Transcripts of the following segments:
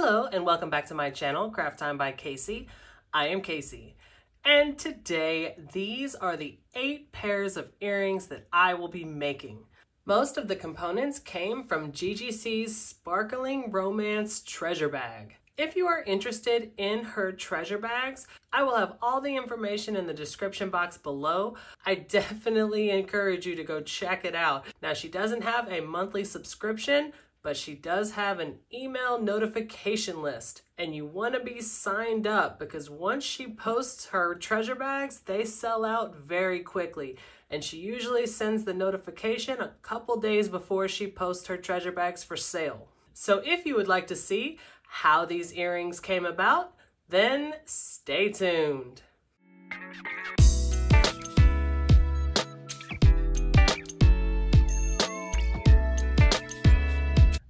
Hello and welcome back to my channel, Craft Time by Casey. I am Casey, and today these are the 8 pairs of earrings that I will be making. Most of the components came from GGC's Sparkling Romance Treasure Bag. If you are interested in her treasure bags, I will have all the information in the description box below. I definitely encourage you to go check it out. Now, she doesn't have a monthly subscription, but she does have an email notification list, and you want to be signed up because once she posts her treasure bags, they sell out very quickly. And she usually sends the notification a couple days before she posts her treasure bags for sale. So if you would like to see how these earrings came about, then stay tuned.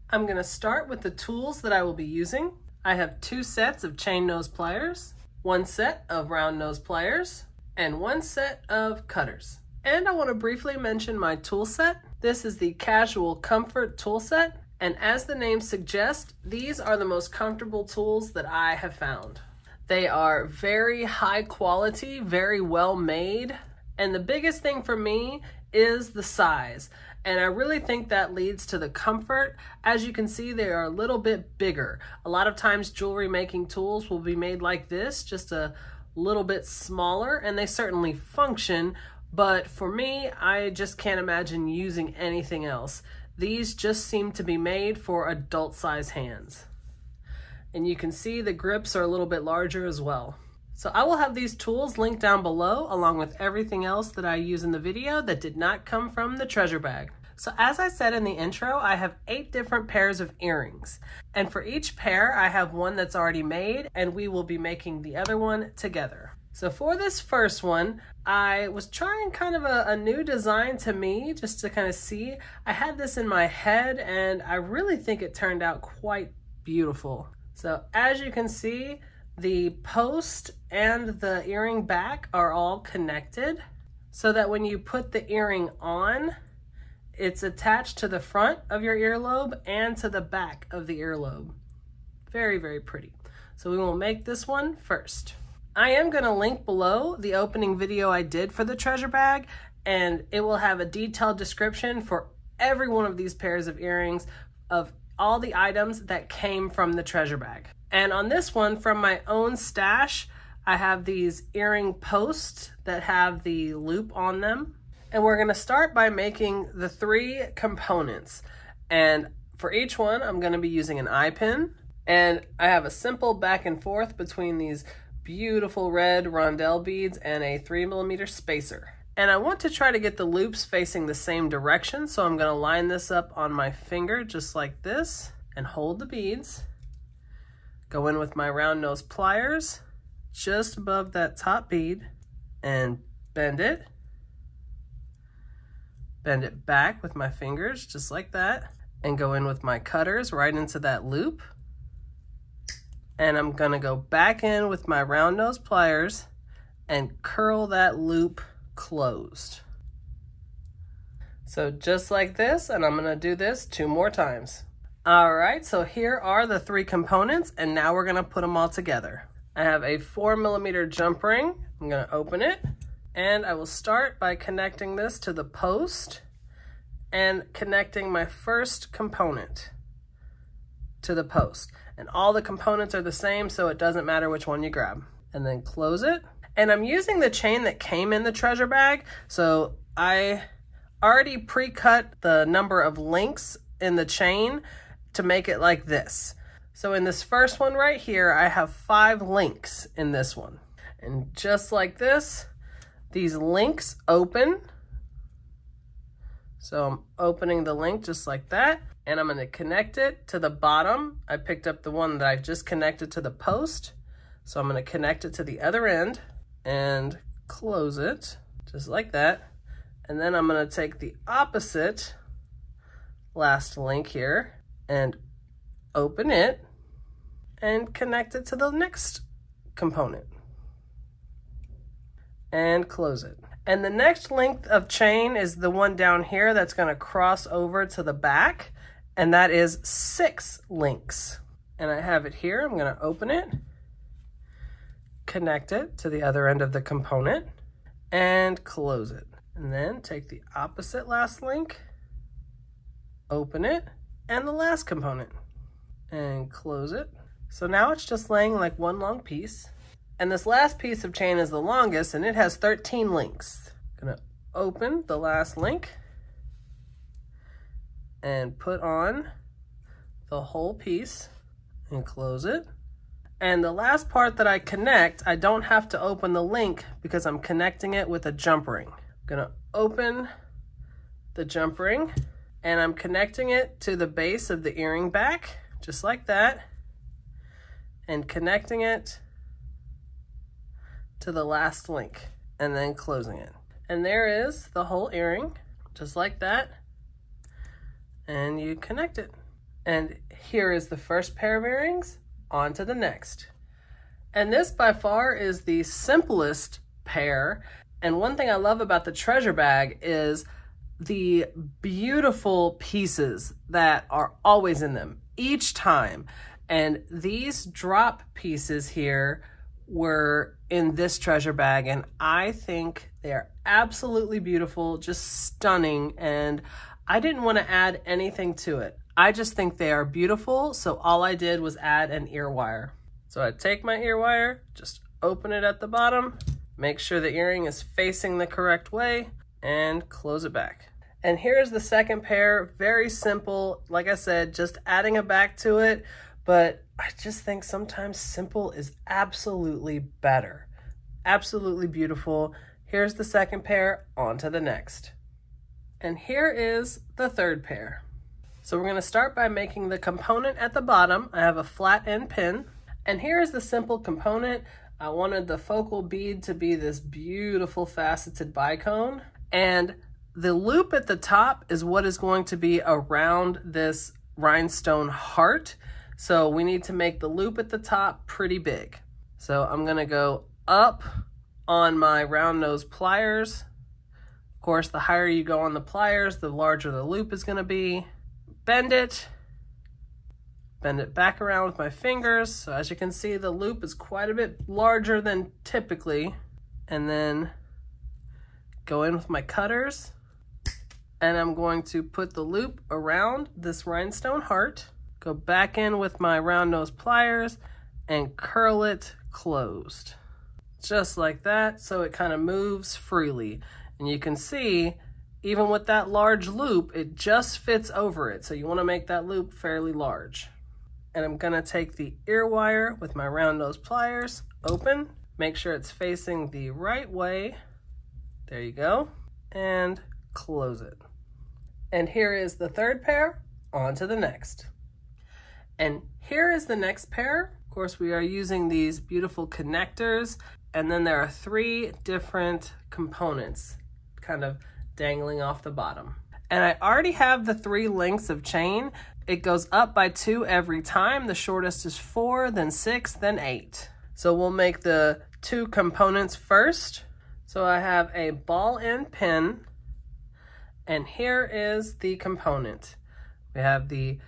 I'm going to start with the tools that I will be using. I have 2 sets of chain nose pliers, 1 set of round nose pliers, and 1 set of cutters. And I want to briefly mention my tool set. This is the Casual Comfort tool set, and as the name suggests, these are the most comfortable tools that I have found. They are very high quality, very well made, and the biggest thing for me is the size. And I really think that leads to the comfort. As you can see, they are a little bit bigger. A lot of times jewelry making tools will be made like this, just a little bit smaller, and they certainly function, but for me, I just can't imagine using anything else. These just seem to be made for adult size hands. And you can see the grips are a little bit larger as well. So I will have these tools linked down below along with everything else that I use in the video that did not come from the treasure bag. So as I said in the intro, I have 8 different pairs of earrings. And for each pair, I have one that's already made and we will be making the other one together. So for this first one, I was trying kind of a new design to me just to kind of see. I had this in my head and I really think it turned out quite beautiful. So as you can see, the post and the earring back are all connected so that when you put the earring on, it's attached to the front of your earlobe and to the back of the earlobe. Very, very pretty. So we will make this one first. I am going to link below the opening video I did for the treasure bag, and it will have a detailed description for every one of these pairs of earrings of all the items that came from the treasure bag. And on this one, from my own stash, I have these earring posts that have the loop on them. And we're gonna start by making the 3 components. And for each one, I'm gonna be using an eye pin. And I have a simple back and forth between these beautiful red rondelle beads and a 3mm spacer. And I want to try to get the loops facing the same direction, so I'm gonna line this up on my finger just like this and hold the beads. Go in with my round nose pliers just above that top bead and bend it. Bend it back with my fingers just like that and go in with my cutters right into that loop. And I'm gonna go back in with my round nose pliers and curl that loop closed. So just like this, and I'm gonna do this 2 more times. All right, so here are the 3 components, and now we're gonna put them all together. I have a 4mm jump ring. I'm gonna open it, and I will start by connecting this to the post and connecting my first component to the post. And all the components are the same, so it doesn't matter which one you grab. And then close it. And I'm using the chain that came in the treasure bag, so I already pre-cut the number of links in the chain to make it like this. So in this first one right here, I have 5 links in this one. And just like this, these links open. So I'm opening the link just like that, and I'm gonna connect it to the bottom. I picked up the one that I just connected to the post. So I'm gonna connect it to the other end and close it just like that. And then I'm gonna take the opposite last link here and open it and connect it to the next component and close it. And the next length of chain is the one down here that's going to cross over to the back, and that is 6 links. And I have it here. I'm going to open it, connect it to the other end of the component, and close it. And then take the opposite last link, open it, and the last component, and close it. So now it's just laying like one long piece. And this last piece of chain is the longest, and it has 13 links. I'm going to open the last link and put on the whole piece and close it. And the last part that I connect, I don't have to open the link because I'm connecting it with a jump ring. I'm gonna open the jump ring and I'm connecting it to the base of the earring back, just like that, and connecting it to the last link and then closing it. And there is the whole earring, just like that, and you connect it. And here is the first pair of earrings, on to the next. And this by far is the simplest pair. And one thing I love about the treasure bag is the beautiful pieces that are always in them each time. And these drop pieces here were in this treasure bag, and I think they are absolutely beautiful, just stunning, and I didn't want to add anything to it. I just think they are beautiful, so all I did was add an ear wire. So I take my ear wire, just open it at the bottom, make sure the earring is facing the correct way, and close it back. And here's the second pair, very simple. Like I said, just adding a back to it, but I just think sometimes simple is absolutely better. Absolutely beautiful. Here's the second pair, on to the next. And here is the third pair. So we're going to start by making the component at the bottom. I have a flat end pin, and here is the simple component. I wanted the focal bead to be this beautiful faceted bicone, and the loop at the top is what is going to be around this rhinestone heart. So we need to make the loop at the top pretty big. So I'm going to go up on my round nose pliers. Of course, the higher you go on the pliers, the larger the loop is going to be. Bend it back around with my fingers. So as you can see, the loop is quite a bit larger than typically. And then go in with my cutters, and I'm going to put the loop around this rhinestone heart, go back in with my round nose pliers, and curl it closed. Just like that, so it kind of moves freely. And you can see, even with that large loop, it just fits over it. So you want to make that loop fairly large. And I'm going to take the ear wire with my round nose pliers, open, make sure it's facing the right way. There you go. And close it. And here is the third pair, on to the next. And here is the next pair. Of course, we are using these beautiful connectors. And then there are 3 different components kind of dangling off the bottom. And I already have the 3 lengths of chain. It goes up by 2 every time. The shortest is 4, then 6, then 8. So we'll make the 2 components first. So I have a ball end pin, and here is the component. We have the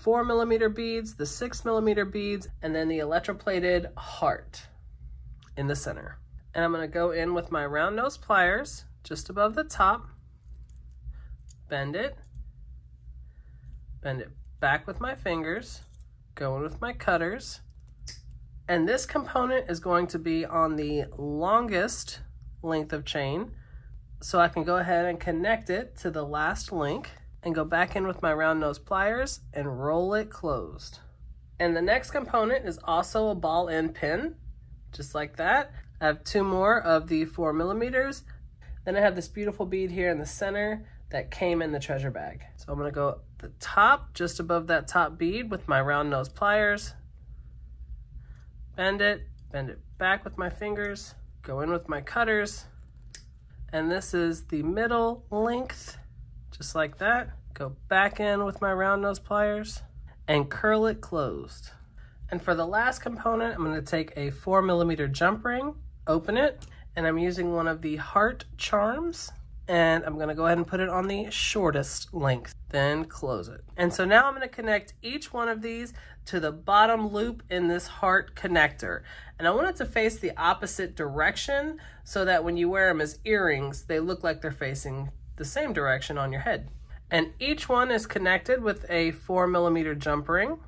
4mm beads, the 6mm beads, and then the electroplated heart in the center. And I'm going to go in with my round nose pliers just above the top, bend it back with my fingers, go in with my cutters, and this component is going to be on the longest length of chain, so I can go ahead and connect it to the last link and go back in with my round nose pliers and roll it closed. And the next component is also a ball end pin, just like that. I have 2 more of the 4mm. Then I have this beautiful bead here in the center that came in the treasure bag. So I'm going to go at the top, just above that top bead with my round nose pliers, bend it back with my fingers, go in with my cutters, and this is the middle length, just like that. Go back in with my round nose pliers and curl it closed. And for the last component, I'm going to take a 4mm jump ring, open it, and I'm using one of the heart charms, And I'm gonna go ahead and put it on the shortest length, then close it. And so now I'm gonna connect each one of these to the bottom loop in this heart connector. And I want it to face the opposite direction so that when you wear them as earrings, they look like they're facing the same direction on your head. And each one is connected with a 4mm jump ring.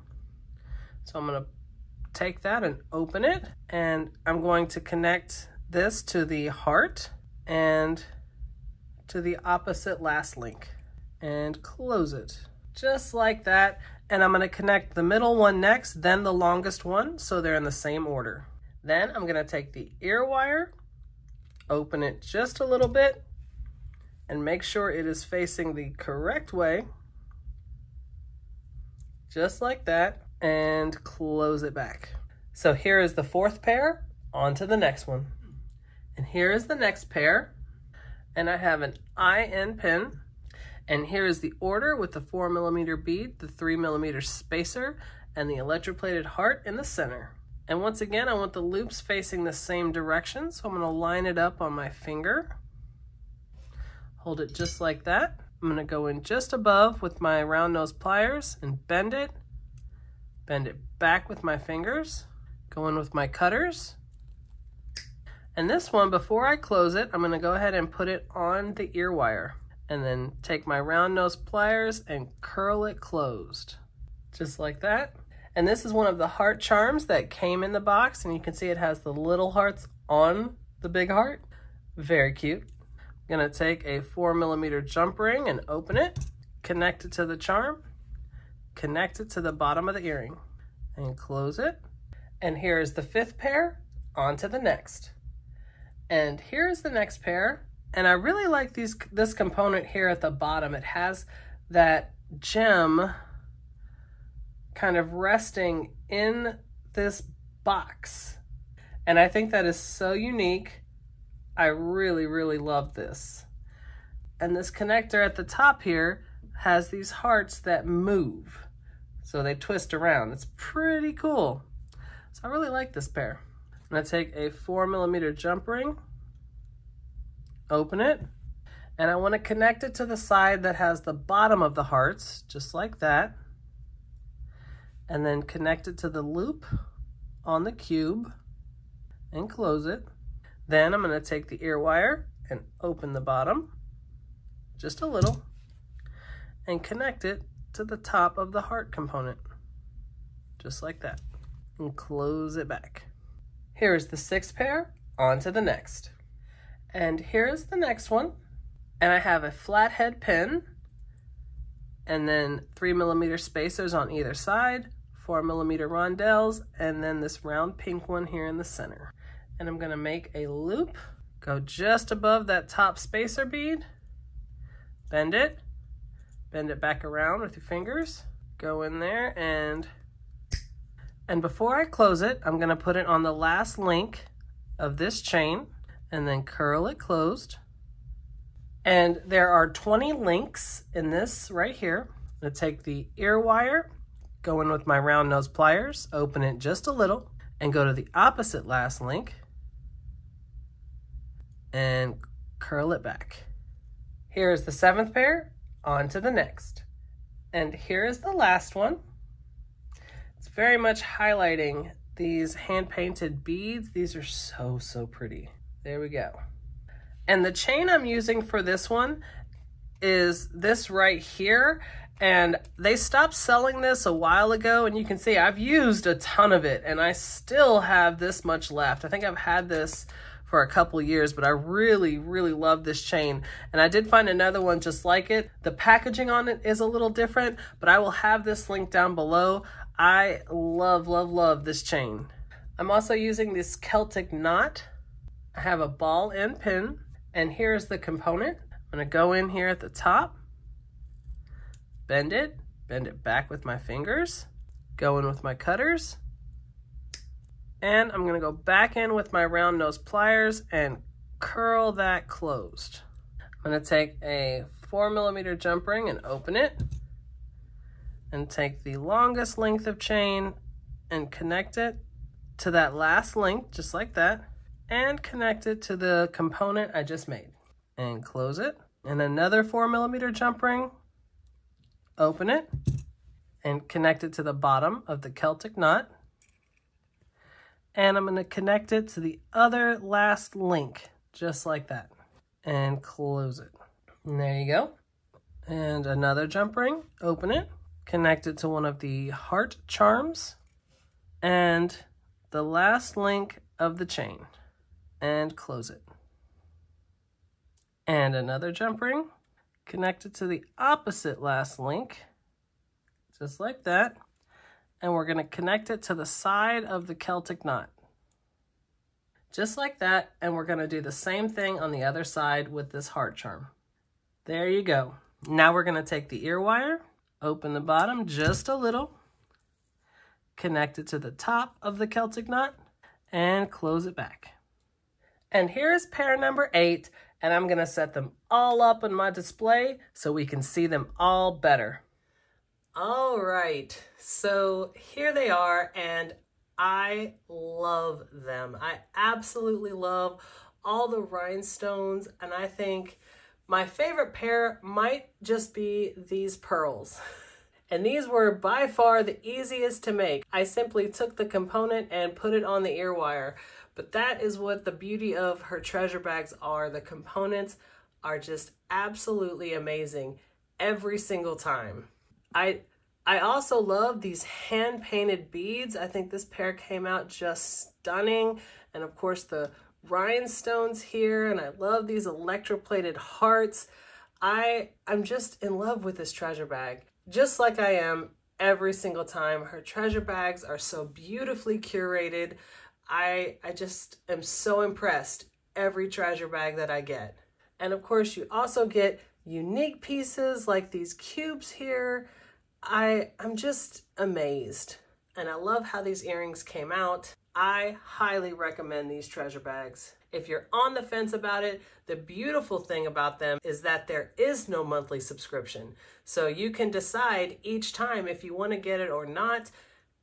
So I'm gonna take that and open it, and I'm going to connect this to the heart and to the opposite last link and close it just like that. And I'm going to connect the middle one next, then the longest one, so they're in the same order. Then I'm going to take the ear wire, open it just a little bit, and make sure it is facing the correct way, just like that, and close it back. So here is the fourth pair, on to the next one. And here is the next pair, and I have an IN pin, and here is the order with the 4mm bead, the 3mm spacer, and the electroplated heart in the center. And once again, I want the loops facing the same direction, so I'm going to line it up on my finger. Hold it just like that. I'm going to go in just above with my round nose pliers and bend it back with my fingers, go in with my cutters. And this one, before I close it, I'm going to go ahead and put it on the ear wire and then take my round nose pliers and curl it closed, just like that. And this is one of the heart charms that came in the box, and you can see it has the little hearts on the big heart. Very cute. I'm going to take a 4mm jump ring and open it, connect it to the charm, connect it to the bottom of the earring, and close it. And here is the fifth pair, on to the next. And here's the next pair, and I really like this component here at the bottom. It has that gem kind of resting in this box, and I think that is so unique. I really, really love this. And this connector at the top here has these hearts that move, so they twist around. It's pretty cool. So I really like this pair. I'm going to take a 4mm jump ring, open it, and I want to connect it to the side that has the bottom of the hearts, just like that, and then connect it to the loop on the cube and close it. Then I'm going to take the ear wire and open the bottom just a little and connect it to the top of the heart component, just like that, and close it back. Here is the sixth pair, on to the next. And here is the next one. And I have a flathead pin, and then 3mm spacers on either side, 4mm rondelles, and then this round pink one here in the center. And I'm gonna make a loop, go just above that top spacer bead, bend it back around with your fingers, go in there, and before I close it, I'm gonna put it on the last link of this chain and then curl it closed. And there are 20 links in this right here. I'm gonna take the ear wire, go in with my round nose pliers, open it just a little, and go to the opposite last link and curl it back. Here is the seventh pair, on to the next. And here is the last one. It's very much highlighting these hand-painted beads. These are so, so pretty. There we go. And the chain I'm using for this one is this right here. And they stopped selling this a while ago, and you can see I've used a ton of it, and I still have this much left. I think I've had this for a couple years, but I really, really love this chain. And I did find another one just like it. The packaging on it is a little different, but I will have this link down below. I love, love, love this chain. I'm also using this Celtic knot. I have a ball and pin, and here's the component. I'm gonna go in here at the top, bend it back with my fingers, go in with my cutters, and I'm gonna go back in with my round nose pliers and curl that closed. I'm gonna take a 4mm jump ring and open it, and take the longest length of chain and connect it to that last link, just like that, and connect it to the component I just made, and close it. And another 4mm jump ring. Open it and connect it to the bottom of the Celtic knot. And I'm going to connect it to the other last link, just like that. And close it. And there you go. And another jump ring, open it, connect it to one of the heart charms, and the last link of the chain, and close it. And another jump ring, connect it to the opposite last link, just like that, and we're going to connect it to the side of the Celtic knot. Just like that, and we're going to do the same thing on the other side with this heart charm. There you go. Now we're going to take the ear wire, open the bottom just a little, connect it to the top of the Celtic knot, and close it back. And here's pair number 8, and I'm going to set them all up on my display so we can see them all better. All right, so here they are, and I love them. I absolutely love all the rhinestones, and I think my favorite pair might just be these pearls. And these were by far the easiest to make. I simply took the component and put it on the ear wire. But that is what the beauty of her treasure bags are. The components are just absolutely amazing every single time. I also love these hand-painted beads. I think this pair came out just stunning. And of course the rhinestones here, and I love these electroplated hearts. I'm just in love with this treasure bag, just like I am every single time. Her treasure bags are so beautifully curated. I just am so impressed every treasure bag that I get. And of course you also get unique pieces like these cubes here. I'm just amazed, and I love how these earrings came out. I highly recommend these treasure bags. If you're on the fence about it, the beautiful thing about them is that there is no monthly subscription. So you can decide each time if you want to get it or not.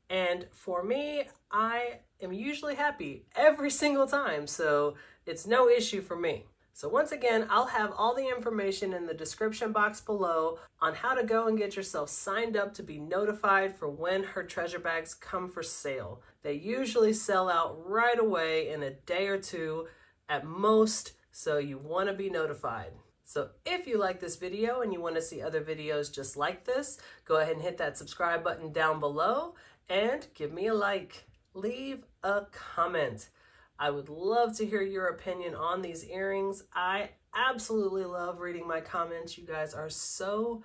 And for me, I am usually happy every single time, so it's no issue for me. So once again, I'll have all the information in the description box below on how to go and get yourself signed up to be notified for when her treasure bags come for sale. They usually sell out right away in a day or two at most, so you want to be notified. So if you like this video and you want to see other videos just like this, go ahead and hit that subscribe button down below and give me a like. Leave a comment. I would love to hear your opinion on these earrings. I absolutely love reading my comments. You guys are so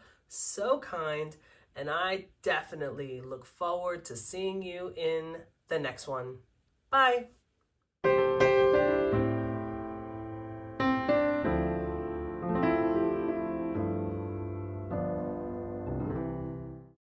kind, and I definitely look forward to seeing you in the next one. Bye.